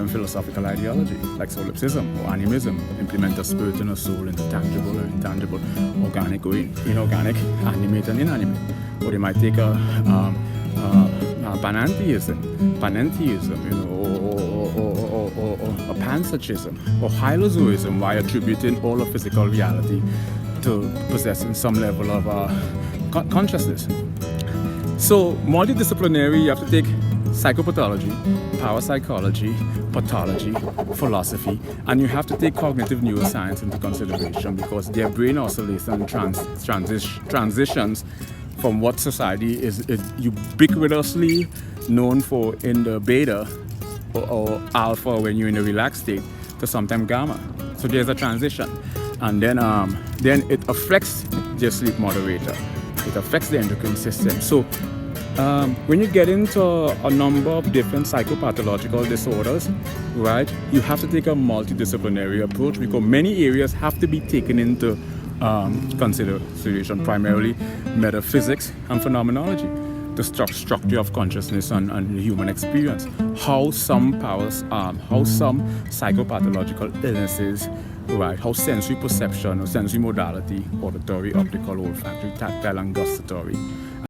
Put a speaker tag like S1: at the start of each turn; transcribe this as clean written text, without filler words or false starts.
S1: certain philosophical ideology, like solipsism or animism, implement a spirit and a soul into tangible or intangible, organic or inorganic, animate and inanimate. Or they might take a panentheism, or panpsychism, or hylozoism, by attributing all of physical reality to possessing some level of consciousness. So multidisciplinary, you have to take psychopathology, parapsychology, pathology, philosophy, and you have to take cognitive neuroscience into consideration, because their brain oscillation transitions from what society is ubiquitously known for in the beta or alpha when you're in a relaxed state to sometimes gamma. So there's a transition, and then it affects their sleep moderator. It affects the endocrine system. So when you get into a number of different psychopathological disorders, right, you have to take a multidisciplinary approach, because many areas have to be taken into consideration, primarily metaphysics and phenomenology, the structure of consciousness and the human experience, how some psychopathological illnesses, right, how sensory perception or sensory modality, auditory, optical, olfactory, tactile, and gustatory,